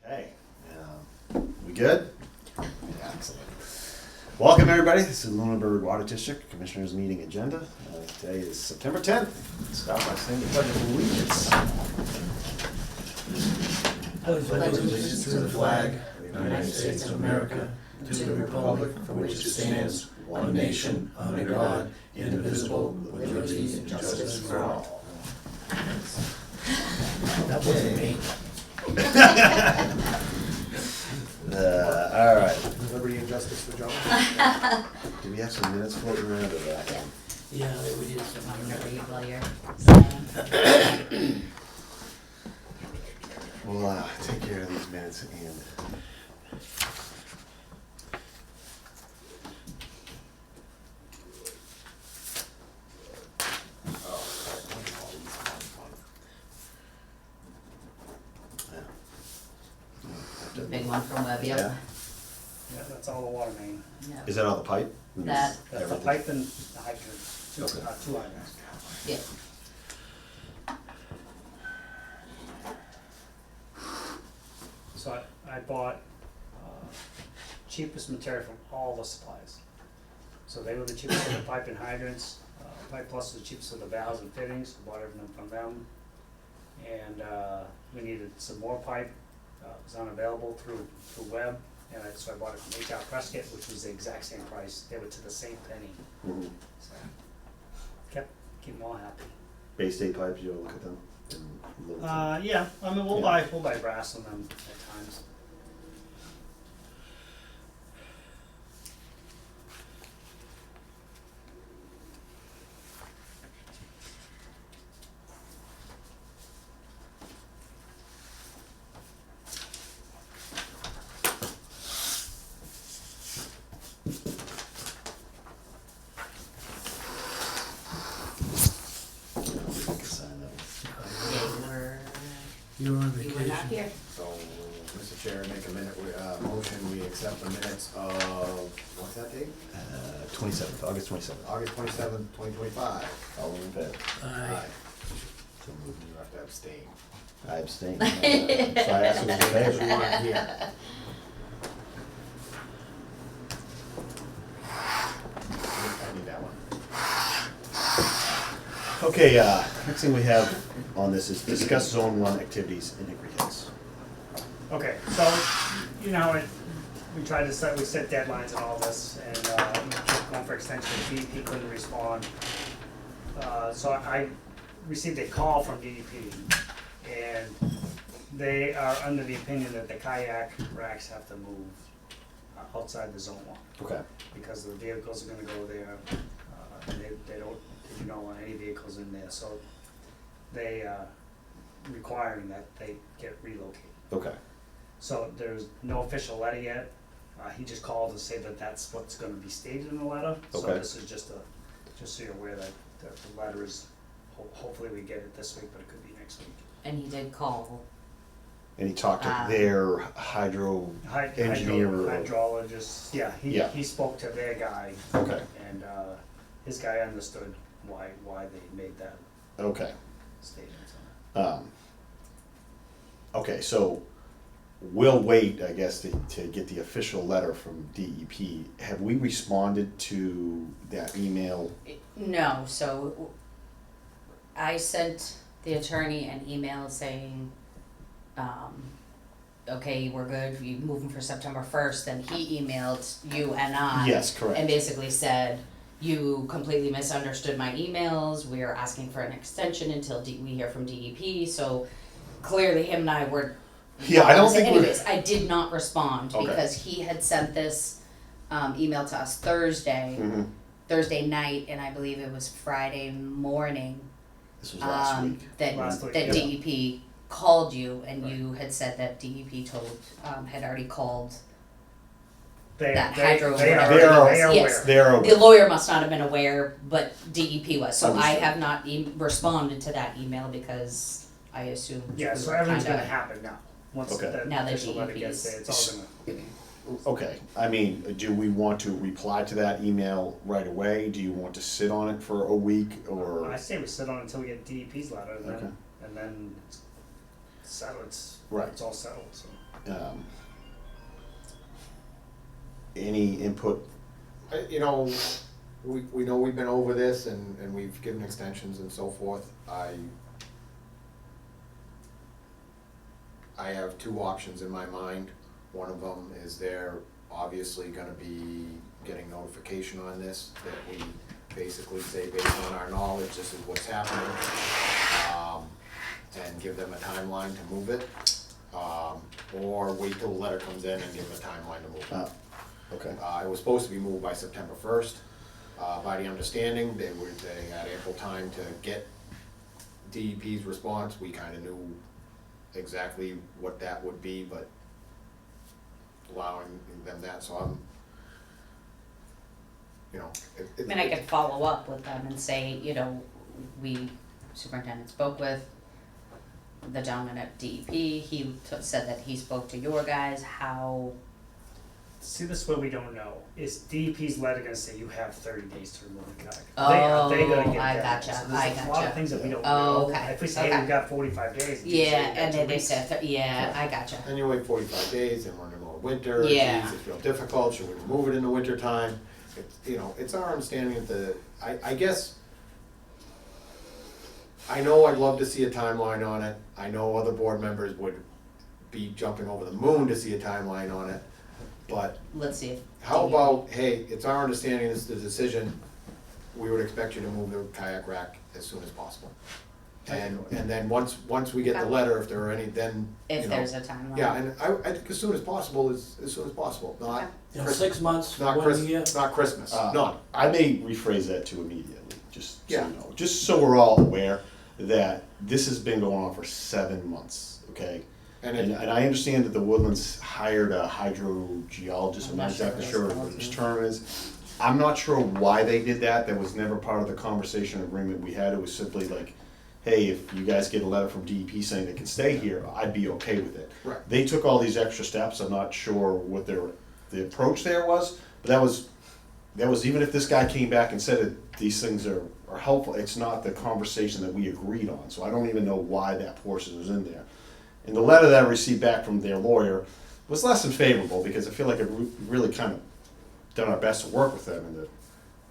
Okay, we good? Excellent. Welcome everybody, this is Lunenburg Water District Commissioners Meeting Agenda. Today is September 10th. Let's start by saying the pledge of allegiance. I pledge allegiance to the flag of the United States of America, to the republic for which it stands, one nation, under God, indivisible, with liberty and justice for all. That wasn't me. All right. Liberty and justice for John. Do we have some minutes floating around or that? Yeah, we did I'm gonna read while you're signing. We'll take care of these minutes and Big one from Webb, yeah. yep. Yeah, that's all the water main. Yep. Is that on the pipe? That- That's the Everything? pipe and the hydrant, Okay. two hydrants. Yep. So I bought cheapest material from all the supplies. So they were the cheapest for the pipe and hydrants. Pipe Plus was the cheapest for the valves and fittings, bought everything from them. And we needed some more pipe, it was unavailable through Webb. And so I bought it from H.R. Prescott, which was the exact same price, they were to the same penny. Mhm. So keep them all happy. Bay State pipes, you'll look at them? And look at them. Yeah, I mean, we'll Yeah. buy brass on them at times. We can sign that one. Yeah, You were on you were vacation. not here. So, Mr. Chair, make a motion, we accept the minutes of, what's that date? 27th, August 27th. August 27th, 2025. All in favor? Aye. So you have to abstain. I abstain. So I asked who's in You favor. weren't here. I need that one. Okay, next thing we have on this is discuss zone one activities in Hickory Hills. Okay, so, you know, we set deadlines and all this, and, kept going for extension, DEP couldn't respond. So I received a call from DEP, and they are under the opinion that the kayak racks have to move outside the zone one, Okay. because the vehicles are gonna go there, and they don't want any vehicles in there, so they, requiring that they get relocated. Okay. So there's no official letter yet. He just called to say that that's what's gonna be stated in the letter. So Okay. this is just so you're aware that the letter is, hopefully we get it this week, but it could be next week. And he did call. And he talked to their hydro engineer or? Hydrologist, yeah, Yeah. he spoke to their guy, Okay, and, his guy understood why they made that okay. statement. Okay, so we'll wait, I guess, to get the official letter from DEP. Have we responded to that email? No, so I sent the attorney an email saying, okay, we're good, you moving for September 1st, then he emailed you and I. Yes, correct. And basically said, you completely misunderstood my emails, we are asking for an extension until we hear from DEP, so clearly him and I were. Yeah, I don't think we're. Anyways, I did not respond Okay. because he had sent this email to us Thursday night, and I believe it was Friday morning. This was last week. Last week, That yeah. DEP called you, and you had said that DEP had already called. That hydro- They are They're- aware. yes. They're The over. lawyer must not have been aware, but DEP was. So I Understood. have not responded to that email because I assumed. Yeah, we so were everything's kinda- gonna happen now. Once Okay. the Now that official letter DEP gets is- there, it's all gonna. Okay, I mean, do we want to reply to that email right away? Do you want to sit on it for a week or? I say we sit on it until we get DEP's letter, and Okay. then settled, Right. it's all settled, so. Any input? You know, we know we've been over this and we've given extensions and so forth. I have two options in my mind. One of them is they're obviously gonna be getting notification on this, that we basically say, based on our knowledge, this is what's happening. And give them a timeline to move it, or wait till the letter comes in and give them a timeline to move it. Okay. It was supposed to be moved by September 1st. By the understanding, they had ample time to get DEP's response. We kinda knew exactly what that would be, but allowing them that, so I'm, you know. I mean, I could follow up with them and say, you know, superintendent spoke with the gentleman at DEP, he said that he spoke to your guys, how, See, this is what we don't know, is DEP's letter gonna say you have 30 days to remove the kayak? Oh, Are they gonna get I that? gotcha, So there's a lot gotcha. of things that we don't Oh, know. okay, If we say, hey, okay. we've got 45 days. and you yeah, say you've got and 2 then they weeks. said, yeah, I gotcha. And you wait 45 days, and we're in the middle of winter, Yeah. geez, it's real difficult, should we remove it in the winter time? It's, you know, it's our understanding that I guess, I know I'd love to see a timeline on it, I know other board members would be jumping over the moon to see a timeline on it, but Let's see if. how about, hey, it's our understanding, this is the decision, we would expect you to move the kayak rack as soon as possible. And then once we get the Okay. letter, if there are any, then, you If know. there's a timeline. Yeah, and I think as soon as possible is as soon as possible, not Okay. You know, Christmas, 6 months, not 1 year. Christmas, not Christmas, Uh, none. I may rephrase that to immediately, just so Yeah. you know, just so we're all aware that this has been going on for 7 months, okay? And And, it, and I understand that the Woodlands hired a hydrogeologist, I'm not exactly sure what his term is. I'm not sure why they did that, that was never part of the conversation agreement we had, it was simply like, hey, if you guys get a letter from DEP saying they can stay here, I'd be okay with it. Right. They took all these extra steps, I'm not sure what the approach there was, but that was, even if this guy came back and said that these things are helpful, it's not the conversation that we agreed on, so I don't even know why that portion is in there. And the letter that I received back from their lawyer was less than favorable, because I feel like I've really kind of done our best to work with them, and it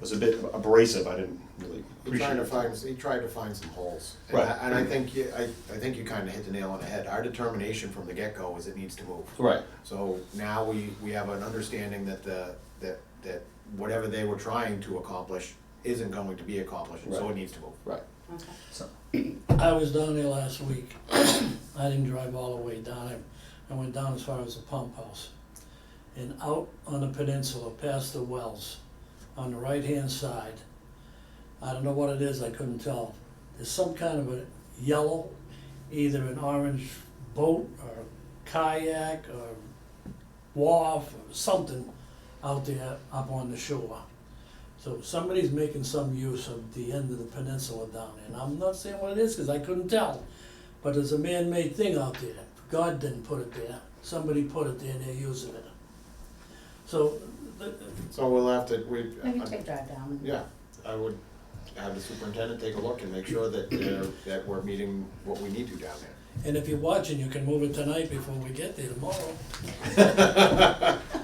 was a bit abrasive, I didn't really appreciate it. he tried to find some holes. Right. And I think I think you kinda hit the nail on the head, our determination from the get-go is it needs to move. Right, So now we have an understanding that that whatever they were trying to accomplish isn't going to be accomplished, and so Right. it needs to move. right. Okay. I was down there last week. I didn't drive all the way down. I went down as far as the pump house. And out on the peninsula, past the wells, on the right-hand side, I don't know what it is, I couldn't tell. There's some kind of a yellow, either an orange boat or kayak or wharf or something out there up on the shore. So somebody's making some use of the end of the peninsula down there, and I'm not saying what it is, cause I couldn't tell. But it's a man-made thing out there, God didn't put it there, somebody put it there and they're using it. So, So we'll have to, Maybe take a drive down. yeah, I would have the superintendent take a look and make sure that that we're meeting what we need to down there. and if you're watching, you can move it tonight before we get there tomorrow.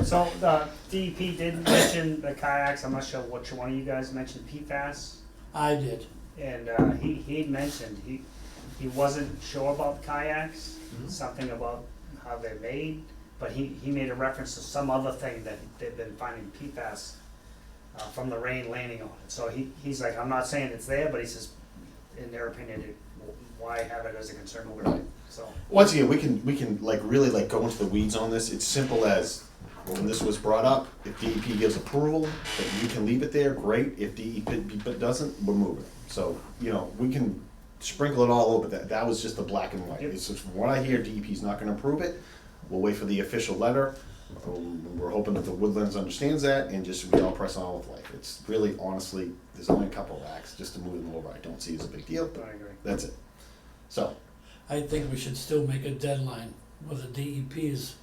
So, the DEP did mention the kayaks, I'm not sure which one of you guys mentioned PFAS. I did. And he mentioned, he wasn't sure about the kayaks, something about how they're made, but he made a reference to some other thing that they've been finding PFAS from the rain landing on it. So he's like, I'm not saying it's there, but he says, in their opinion, why have it as a concern over it? So, Once again, we can like really like go into the weeds on this. It's simple as when this was brought up, if DEP gives approval that you can leave it there, great. If DEP doesn't, we'll move it. So, you know, we can sprinkle it all over that. That was just the black and white. Yep. It's just from what I hear, DEP's not gonna approve it. We'll wait for the official letter. We're hoping that the Woodlands understands that and just we all press on with life. It's really, honestly, there's only a couple of acts just to move them over. I don't see it as a big deal, but I agree. that's it. So, I think we should still make a deadline with the DEP's.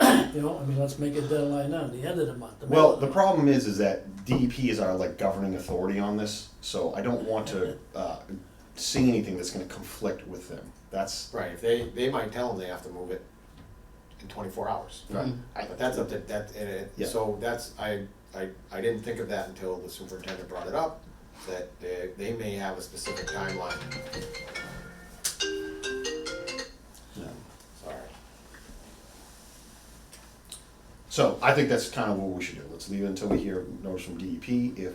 You know, I mean, let's make a deadline now, the end of the month. middle well, of the problem is that DEP is our like governing authority on this, so I don't want to see anything that's gonna conflict with them. that's, Right, if they might tell them they have to move it in 24 hours. right. But that's up to, that, and Yeah. so that's, I didn't think of that until the superintendent brought it up, that they may have a specific timeline. Yeah. Sorry. So I think that's kind of what we should do. Let's leave it until we hear notice from DEP. If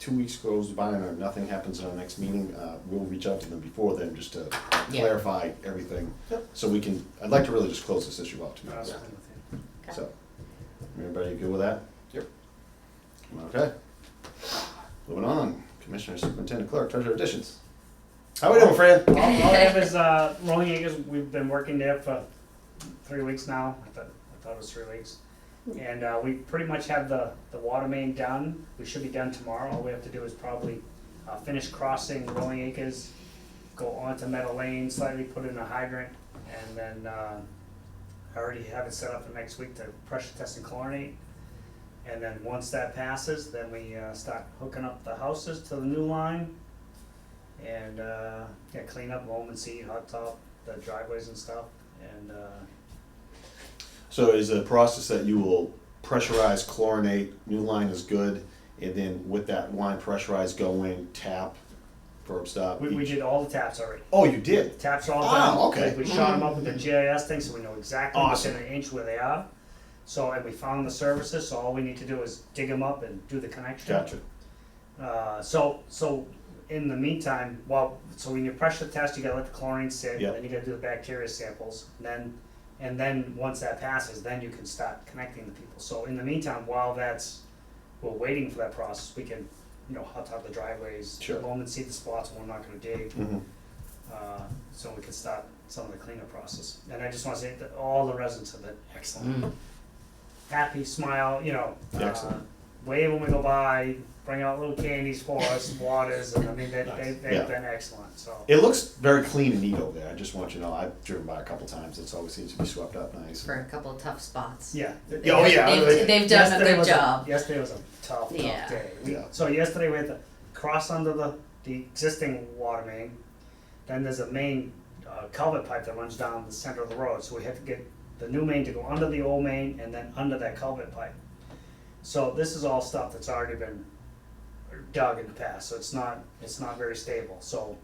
2 weeks goes by and nothing happens in our next meeting, we'll reach out to them before then just to Yeah. clarify everything. So we can, I'd like to really just close this issue out No, I was tonight. fine with you. So, everybody good with that? Yep. Okay. Moving on, Commissioner, Superintendent, Clerk, Treasurer additions. How we doing, Fran? All I have is, Rolling Acres, we've been working there for 3 weeks now, I thought it was 3 weeks. And, we pretty much have the water main done, we should be done tomorrow, all we have to do is probably, finish crossing Rolling Acres, go onto Meadow Lane, slightly put in a hydrant, and then, I already have it set up for next week to pressure test and chlorinate. And then once that passes, then we, start hooking up the houses to the new line. And, yeah, clean up loam and seed, hot top, the driveways and stuff, and, So is the process that you will pressurize, chlorinate, new line is good, and then with that line pressurized, go in, tap, verb stop? we each- did all the taps already. Oh, you did? Taps are all Oh, done. okay. We shot them up with the GIS thing, so we know exactly Awesome. within an inch where they are. So, and we found the services, so all we need to do is dig them up and do the connection. Gotcha. So in the meantime, so when you pressure test, you gotta let the chlorine sit, Yeah. then you gotta do the bacteria samples, and then once that passes, then you can start connecting the people. So in the meantime, while we're waiting for that process, we can, hot top the driveways, Sure. loam and seed the spots we're not gonna dig, Mhm. so we can start some of the cleanup process. And I just wanna say that all the residents have been excellent. Mm. Happy, smile, Excellent. wave when we go by, bring out little candies for us, waters, and I mean, Nice. they've Yeah. been excellent, so. It looks very clean and neat over there. I just want you to know, I've driven by a couple times. It's always seems to be swept up nice. For a couple of tough spots. Yeah. Yeah, oh, yeah. They've done a Yesterday good was job. Yesterday was a tough Yeah. day. Yeah. So yesterday we had to cross under the existing water main, then there's a main culvert pipe that runs down the center of the road, so we had to get the new main to go under the old main and then under that culvert pipe. So this is all stuff that's already been dug in the past, so it's not very stable, so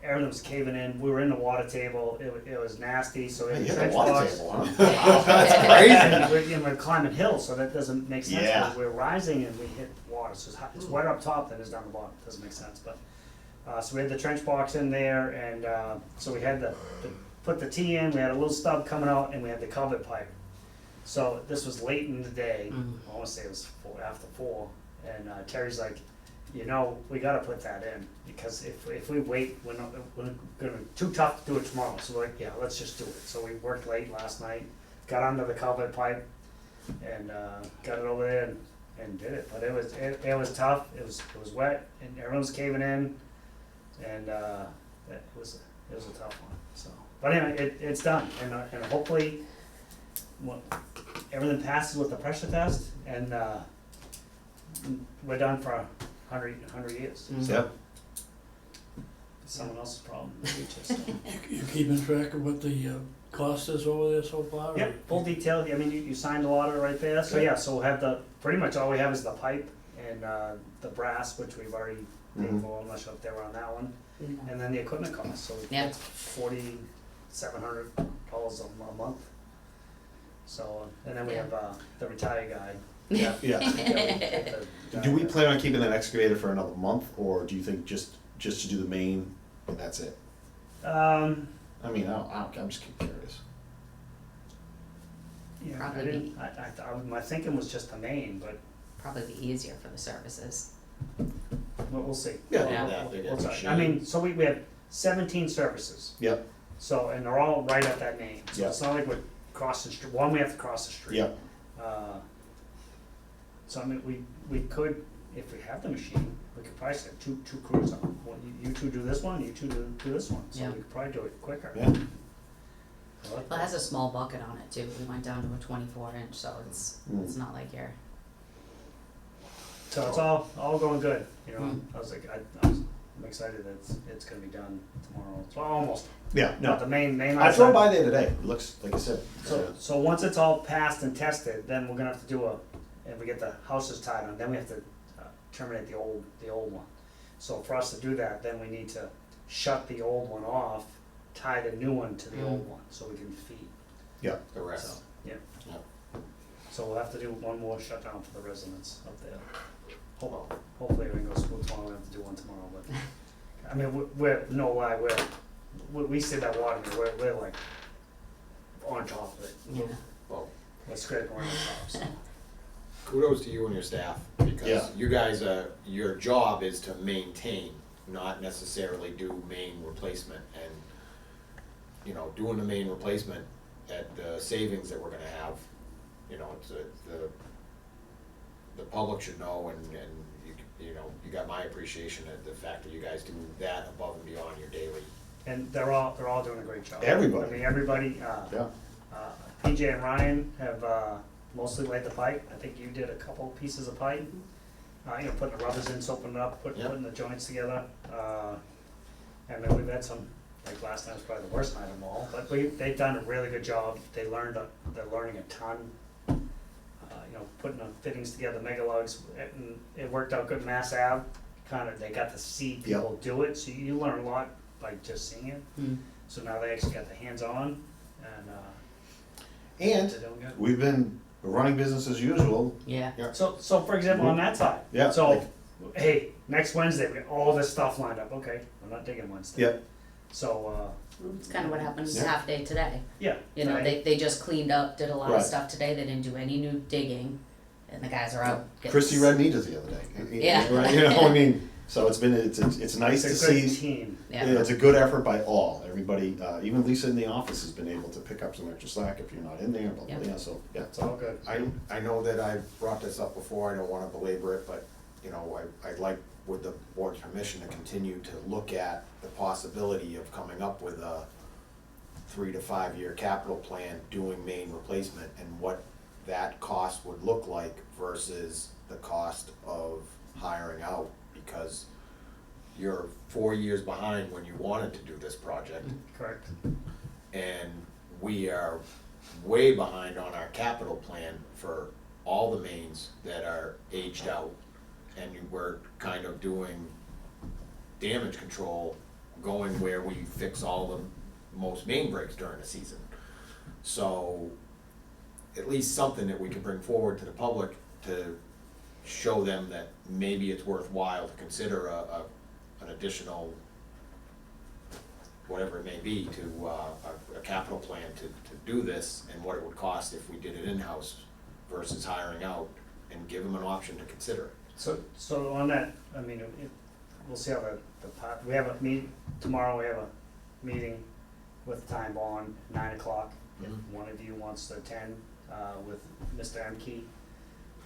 everything was caving in, we were in the water table, it was nasty, so we Hey, had you the hit trench the water box. table, huh? That's crazy. And we're climbing hills, so that doesn't make sense, Yeah. because we're rising and we hit water, so it's wetter up top than it is down the bottom, doesn't make sense, but, so we had the trench box in there, and, so we had to put the T in, we had a little stub coming out, and we had the culvert pipe. So this was late in the day, Mm. I wanna say it was after 4, and Terry's like, we gotta put that in, because if we wait, we're gonna, too tough to do it tomorrow, so we're like, yeah, let's just do it. So we worked late last night, got under the culvert pipe, and, got it over there and did it, but it was tough, it was wet, and everyone was caving in, and, it was a tough one, so. But anyway, it's done, and hopefully, everything passes with the pressure test, and, we're done for 100 years. Mm. Yep. It's someone else's problem, we just, You keeping track of what the cost is over there so far? or- yeah, full detail, I mean, you signed a lot of it right there, so yeah, so we'll have pretty much all we have is the pipe and, the brass, which we've already paid Mhm. for, I'm not sure if they were on that one, and then the equipment cost, so Yeah. it's $4,700 a month. So, and then we have, the retired guy. Yeah. Do we plan? plan on keeping that excavator for another month, or do you think just to do the main and that's it? I mean, I'm just curious. Yeah, I Probably didn't, my thinking was just the main, but Probably be easier for the services. we'll see. Yeah. Yeah, that big We'll see. machine. I mean, so we have 17 services, Yep, so, and they're all right at that main, so Yeah. it's not like we're crossing, one we have to cross the street. yep, So I mean, we could, if we have the machine, we could probably set two crews on, well, you two do this one, you two do this one, so Yeah. we could probably do it quicker. yeah. I like Well, it that. has a small bucket on it too. We went down to a 24-inch, so it's Mm. not like you're. So it's all going good, Mm. I was like, I'm excited that it's gonna be done tomorrow, so almost, Yeah, not the no, main I line. drove by there today, it looks, like I said. So once it's all passed and tested, then we're gonna have to do and we get the houses tied on, then we have to terminate the old one. So for us to do that, then we need to shut the old one off, tie the new one to the old one, so we can feed. Yeah, The So, rest. yeah. Yeah. So we'll have to do one more shutdown for the residents up there. Hopefully everything goes smooth tomorrow, we'll have to do one tomorrow, but, I mean, we're, no lie, we see that water, we're like on top of it. Yeah. Well, We're scraping on top, so. kudos to you and your staff, because Yeah. you guys your job is to maintain, not necessarily do main replacement. And, you know, doing the main replacement at the savings that we're gonna have, you know, the public should know, and you know, you got my appreciation at the fact that you guys do that above and beyond your daily. And they're all doing a great job. Everybody. I mean, everybody, yeah. PJ and Ryan have, mostly laid the pipe. I think you did a couple pieces of pipe. You know, putting the rubbers in, soaping it up, Yep. putting the joints together. And then we've had some, like last time was probably the worst night of them all, but they've done a really good job. They're learning a ton. You know, putting the fittings together, mega lugs, and it worked out good. Mass Ave, they got to see people do it, so you learn a lot by just seeing it. Mm. So now they actually got the hands-on, and And they're doing good. we've been running business as usual. Yeah. So for example, on that side. Yeah, So, like- hey, next Wednesday, we got all this stuff lined up, okay, I'm not digging Wednesday. Yep. So, It's kind of what happened Yeah. half day today. yeah. You know, right. they just cleaned up, did a lot Right. of stuff today. They didn't do any new digging, and the guys are out. getting Christy read meters the other day. Yeah. Right, you know, I mean, so it's nice to It's a good see. team. Yeah. It's a good effort by all, everybody, even Lisa in the office has been able to pick up some extra slack if you're not in there, blah, blah, Yeah. blah, so, yeah. It's all good. I know that I've brought this up before, I don't wanna belabor it, but, you know, I'd like, with the board's permission, to continue to look at the possibility of coming up with a 3 to 5 year capital plan, doing main replacement, and what that cost would look like versus the cost of hiring out, because you're 4 years behind when you wanted to do this project. Correct. And we are way behind on our capital plan for all the mains that are aged out. And we're kind of doing damage control, going where we fix all the most main breaks during the season. So at least something that we can bring forward to the public to show them that maybe it's worthwhile to consider an additional, whatever it may be, to a capital plan to do this, and what it would cost if we did it in-house versus hiring out, and give them an option to consider it. So on that, I mean, we'll see how we have a tomorrow we have a meeting with Time Bond, 9 o'clock. If Mhm. one of you wants to attend, with Mr. Emke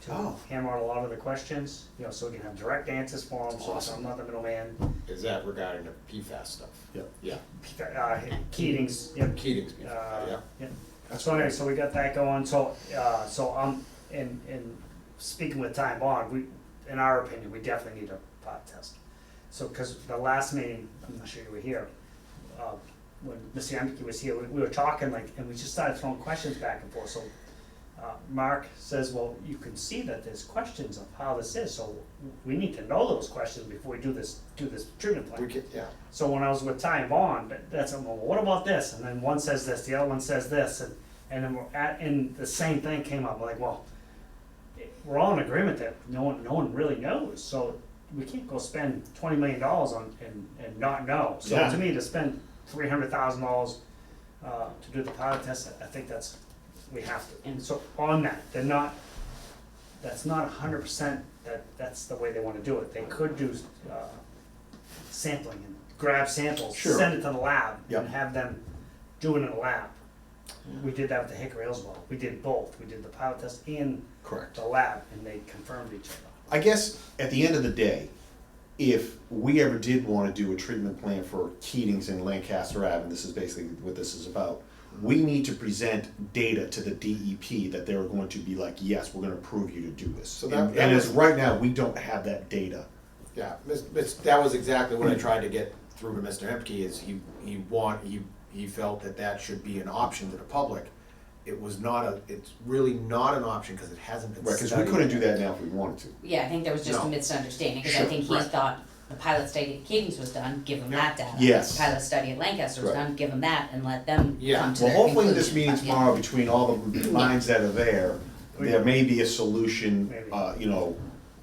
to Oh. hammer out a lot of the questions, you know, so we can have direct answers for them, so Awesome. I'm not the middleman. Is that regarding the PFAS stuff? Yep. Yeah, Keating's, yep, Keating's PFAS, yeah. yeah. So anyway, so we got that going, so I'm, in speaking with Time Bond, in our opinion, we definitely need a pot test. So, cause the last meeting, I'm not sure you were here, when Mr. Emke was here, we were talking and we just started throwing questions back and forth, so, Mark says, well, you can see that there's questions of how this is, so we need to know those questions before we do this treatment plan. We can, yeah, So when I was with Ty and Bond, that's, well, what about this? And then one says this, the other one says this, and then and the same thing came up, like, well, we're all in agreement that no one really knows, so we can't go spend $20 million on, and not know. So Yeah. to me, to spend $300,000, to do the pilot test, I think we have to. And so on that, that's not 100% that's the way they wanna do it. They could do, sampling and grab samples, Sure. send it to the lab, Yep. and have them do it in a lab. We did that with the Hickory Hills well. We did both. We did the pilot test and Correct. the lab, and they confirmed each other. I guess at the end of the day, if we ever did want to do a treatment plan for Keating's in Lancaster Ave, and this is basically what this is about, we need to present data to the DEP that they're going to be like, yes, we're going to approve you to do this. So And as right now, we don't have that data Yeah, that was exactly what I tried to get through to Mr. Hemke, is he felt that should be an option to the public. It's really not an option, cause it hasn't been Right, studied. because we couldn't do that now if we wanted to. Yeah, I think there was just a No. misunderstanding, because I Sure, think he right. thought the pilot study at Keating's was done, give them that data. Yes. Pilot study at Lancaster was Right. done, give them that, and let them Yeah. come to Well, their hopefully this conclusion. meeting But, yeah. tomorrow, between all the minds that are there, there may be a solution, Maybe. you know,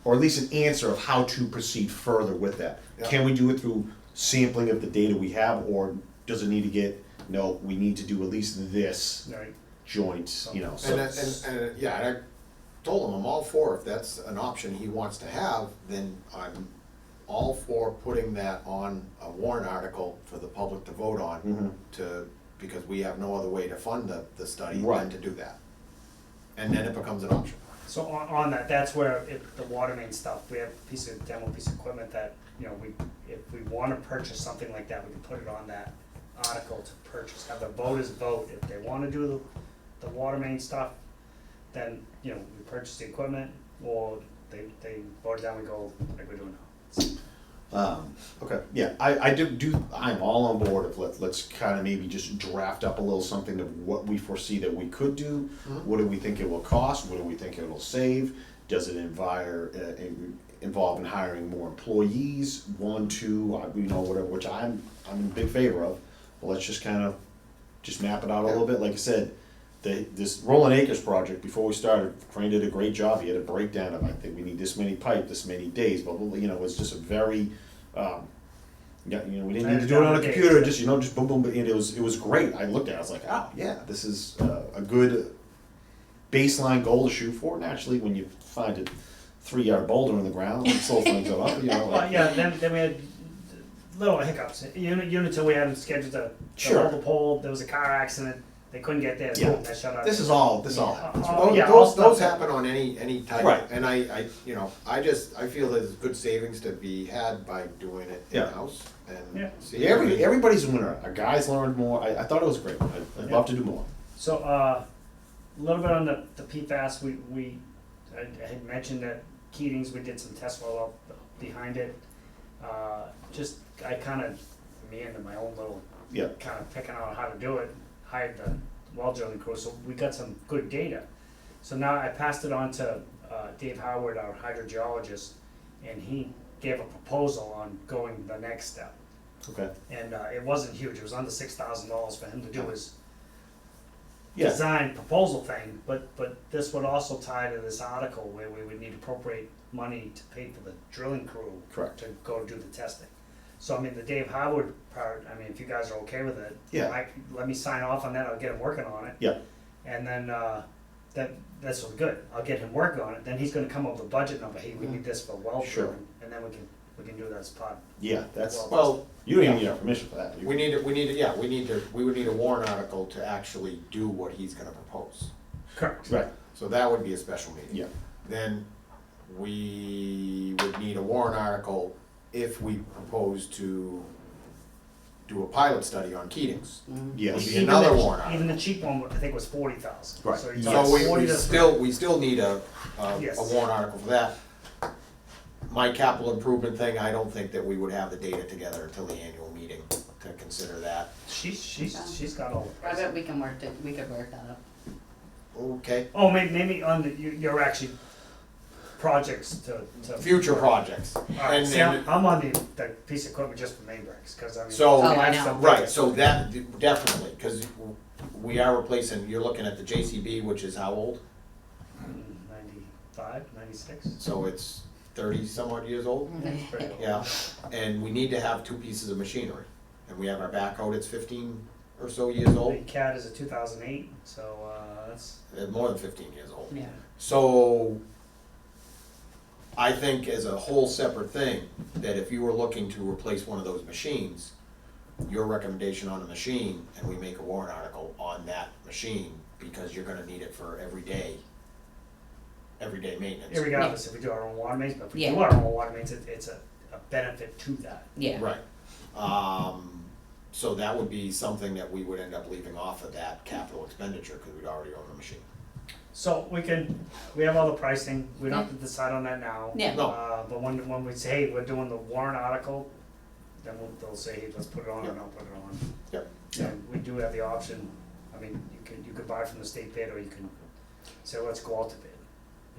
or at least an answer of how to proceed further with that. Yeah. Can we do it through sampling of the data we have, or does it need to get, no, we need to do at least this Right. joint, you know, so. And yeah, and I told him I'm all for, if that's an option he wants to have, then I'm all for putting that on a warrant article for the public to vote on, Mhm. because we have no other way to fund the study than Right. to do that. And then it becomes an option. So on that, that's where the water main stuff, we have a piece of equipment that, you know, if we wanna purchase something like that, we can put it on that article to purchase, have the voters vote, if they wanna do the water main stuff, then, you know, we purchase the equipment, or they vote it down, we go like we're doing now. Okay, yeah, I'm all on board of let's kind of maybe just draft up a little something of what we foresee that we could do. Mhm. What do we think it will cost? What do we think it'll save? Does it involve in hiring more employees? 1, 2, you know, whatever, which I'm in big favor of. But let's just kind of just map it out a little bit. Like I said, this Rolling Acres project, before we started, Crane did a great job. He had a breakdown of, I think we need this many pipe, this many days, but, you know, it was just a very, yeah, you know, we didn't need to do it on a computer, just, you know, just boom, boom, and it was great. I looked at it, I was like, oh, yeah, this is a good baseline goal to shoot for. Naturally, when you find a 3-yard boulder in the ground, it slow things up, you know. Well, yeah, then we had little hiccups, until we had them scheduled to Sure. hold the pole, there was a car accident, they couldn't get there, Yeah. boom, that shut our. This all happens. Yeah, all Those stuff. happen on any type. Right. And I I feel there's good savings to be had by doing it Yeah. in-house and Yeah. see. Everybody's a winner. Our guys learned more. I thought it was great. I'd love to do more. So, a little bit on the PFAS, I had mentioned that Keating's, we did some test well up behind it. I kinda meandered my own little, Yeah. kinda picking out how to do it, hired the well drilling crew, so we got some good data. So now I passed it on to, Dave Howard, our hydrogeologist, and he gave a proposal on going the next step. Okay. And, it wasn't huge, it was under $6,000 for him to do his Yeah. design proposal thing, but this would also tie to this article where we would need to appropriate money to pay for the drilling crew. Correct. To go do the testing. So I mean, the Dave Howard part, I mean, if you guys are okay with it. Yeah. Let me sign off on that, I'll get him working on it. Yeah. And then, that's good, I'll get him working on it, then he's gonna come up with a budget number, hey, we need this for well Sure. drilling, and then we can do that as part. Yeah. That's. Well, You don't even need our permission for that. we would need a warrant article to actually do what he's gonna propose. Correct. Right. So that would be a special meeting. Yeah. Then we would need a warrant article if we propose to do a pilot study on Keating's. Yes. Would be another warrant article. Even the cheap one, I think was 40,000. Right. So you're So talking So 40 we to still need a Yes. warrant article for that. My capital improvement thing, I don't think that we would have the data together until the annual meeting to consider that. She's got all the I prices. bet we could work that up. Okay, Oh, maybe on you're actually projects to. future projects. Alright, And see, then, I'm on the piece of equipment just for main bricks, cause I mean. So- Oh, I that's know. the right, biggest. so that, definitely, cause we are replacing, you're looking at the JCB, which is how old? 95, 96. So it's 30 some odd years old? It's pretty old. Yeah, and we need to have 2 pieces of machinery. And we have our backhoe that's 15 or so years old, The CAT is a 2008, so, that's, more than 15 years old. Yeah. So I think as a whole separate thing, that if you were looking to replace one of those machines, your recommendation on a machine, and we make a warrant article on that machine, because you're gonna need it for everyday maintenance. irregardless if we do our own water mains, but if we do Yeah. our own water mains, it's a benefit to that. Yeah. Right. So that would be something that we would end up leaving off of that capital expenditure, cause we'd already own the machine. So we have all the pricing, we don't have to decide on that now. Yeah. No. But when we say, hey, we're doing the warrant article, then they'll say, hey, let's put it on or not put it on. Yep. And we do have the option, I mean, you could buy from the state bid, or you can say, let's go out to bid.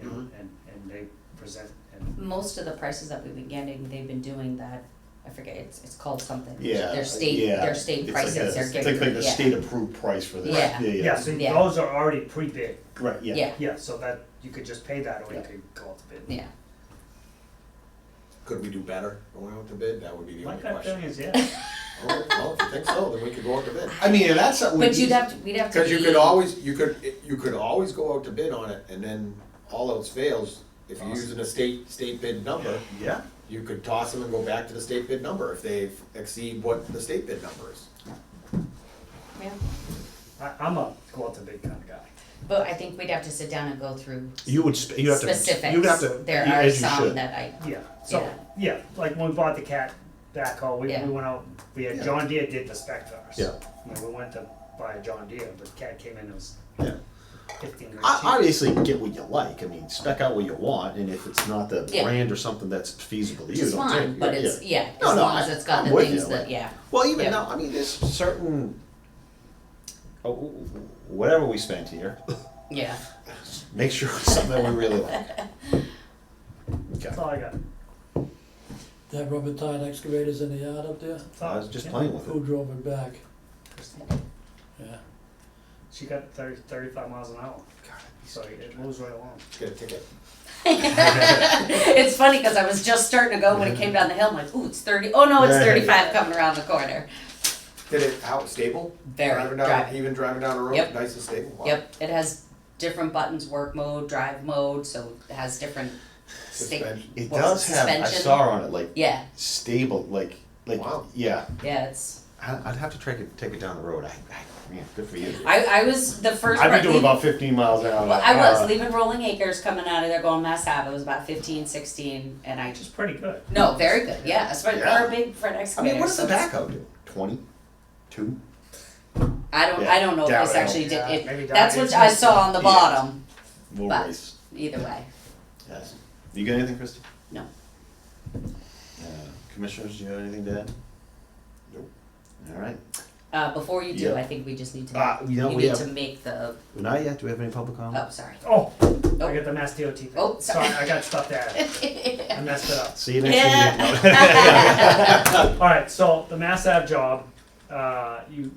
You know, Mhm. and they present, and Most of the prices that we've been getting, they've been doing that, I forget, it's called something. Yeah. Their state, yeah. their state It's prices, like a- they're it's giving, like the yeah. state approved price for this. Yeah. yeah, so Yeah. those are already pre-bid. Right, yeah. Yeah, Yeah, so that, you could just pay that, or you Yeah. could go out to bid. yeah. Could we do better going out to bid? That would be the My only gut question. feeling is, yeah. Oh, well, if you think so, then we could go out to bid. I mean, if that's something. But we'd have to be. Cause you could always go out to bid on it, and then all else fails, if you're using a state bid number, Yeah, you could toss them and go back to the state bid number if they exceed what the state bid number is. Yeah. I'm a go out to bid kind of guy. But I think we'd have to sit down and go through you have to, specifics. you'd have to, There are as you some should. that I, Yeah, so, yeah, like when we bought the cat backhoe, we Yeah. went out, we had Yeah. John Deere did the spec for us. Yeah. You know, we went to buy a John Deere, but the cat came in, it was Yeah. 15 grand I- cheap. Obviously, get what you like, I mean, spec out what you want, and if it's not the Yeah. brand or something that's feasible to which you, is don't take it. fine, but Yeah. it's, yeah, No, as no, long as it's got I'm the with things you, that, like- yeah. Well, even Yeah. now, I mean, there's certain, whatever we spent here, Yeah, make sure it's something that we really like. That's Okay, all I got. That rubber tire excavator's in the yard up there? I was just Yeah. playing with Who it. drove it back? Christine. Yeah. She got 35 miles an hour, so it moves right along. Get a ticket. it's funny, cause I was just starting to go when it came down the hill, I'm like, ooh, it's 30, oh no, it's Yeah. 35 coming around the corner. Did it, how, stable? Very, Driving down, driving. even driving down the road, Yep. nice and stable? Wow. Yep, it has different buttons, work mode, drive mode, so it has different state. Suspension. It Well, does have, I suspension. saw on it, like, Yeah, stable, like, Wow. yeah, yeah, it's, I'd have to take it down the road, yeah, good for you. I was the first. I've been part- doing about 15 miles an hour. Well, I was leaving Rolling Acres, coming out of there, going Mass Ave. It was about 15, 16, and I Which just is pretty good. no, very good. Yeah, especially Yeah. for a big for an I excavator. mean, what does so the it's- backhoe do? 22? I don't. Yeah, I don't know if this downhill. actually did. Yeah, It, maybe that's down- what I saw on the Yeah. bottom. We'll But- race. Either way, Yes. You got anything, Christie? no. Commissioners, do you have anything to add? Nope. All right. Before you do, Yeah. I think we just need to. You know, you we need have, to make the. not yet, do we have any public comment? Oh, sorry. Oh, Nope. I got the Mass DOT thing. Oh, sorry. I got stuff to add. I messed it up. See you next Yeah. meeting. All right, so the Mass Ave job, you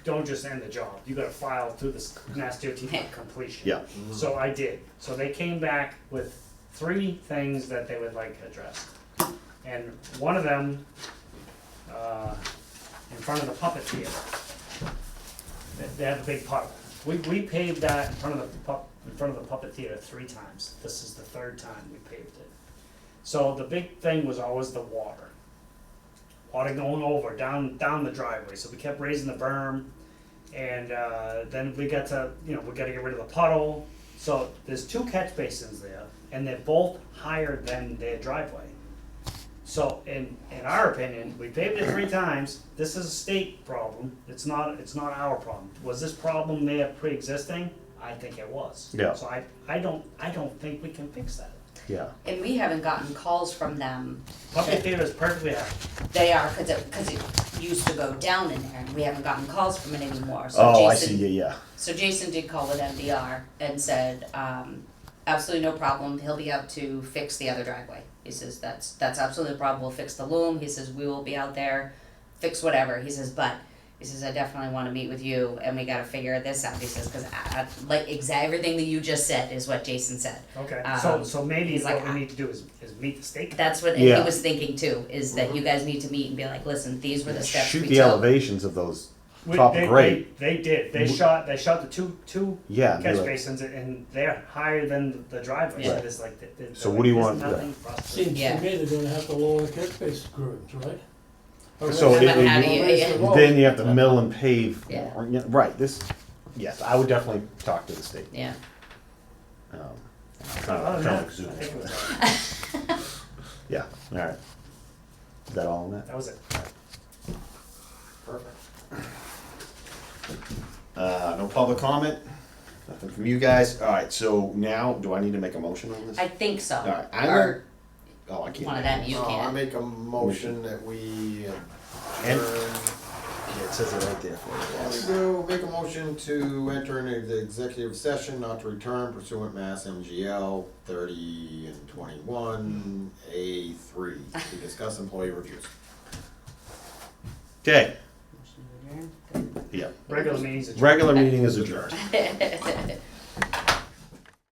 don't just end the job. You got to file through the Mass DOT for completion. Yeah. So I did. So they came back with 3 things that they would like addressed, and one of them in front of the puppet theater. They have a big puddle. We paved that in front of the puppet theater 3 times. This is the 3rd time we paved it. So the big thing was always the water. Water going over down the driveway. So we kept raising the berm, and then we got to we got to get rid of the puddle. So there's 2 catch basins there, and they're both higher than their driveway. So in our opinion, we paved it 3 times. This is a state problem. It's not our problem. Was this problem there pre-existing? I think it was. Yeah. So I don't think we can fix that. Yeah. And we haven't gotten calls from them. Puppet theater is perfectly happy. They are because it used to go down in there, and we haven't gotten calls from it anymore. So Oh, I Jason, see, yeah. So Jason did call with MDR and said, absolutely no problem, he'll be out to fix the other driveway. He says, that's absolutely no problem, we'll fix the loom, he says, we will be out there, fix whatever, he says, but, he says, I definitely wanna meet with you, and we gotta figure this out, he says, cause like, everything that you just said is what Jason said. Okay. Um, So maybe he's what like, we need to do is meet the state. That's what Yeah. he was thinking too, is that you guys need to meet and be like, listen, these were the steps we Shoot took. the elevations of those top grade. They did. They shot the two Yeah. catch they're like- basins, and they're higher than the driveway. Yeah. So there's like, So what do you there's want? nothing for us to- Seems Yeah. to me they're gonna have to lower the catch basin grooves, right? Or So raise- it- or How do you- raise yeah. the road. Then you have to mill and pave. Yeah. Right, yes, I would definitely talk to the state. Yeah, Um, Other than that, I kind of think it was all right. Yeah, all right. Is that all on that? That was it. Perfect. No public comment? Nothing from you guys. All right, so now, do I need to make a motion on this? I think so. All right, I'm Or Oh, I can't. one of make them, it. you So I can. make a motion that we And- adjourn. Yeah, it says it right there for you. We Yes. will make a motion to enter into the executive session, not to return pursuant Mass MGL 30 and 21A3 to discuss employee reviews. Okay, Motion to adjourn. yeah. Regular meetings adjourned. Regular meeting is adjourned. Good.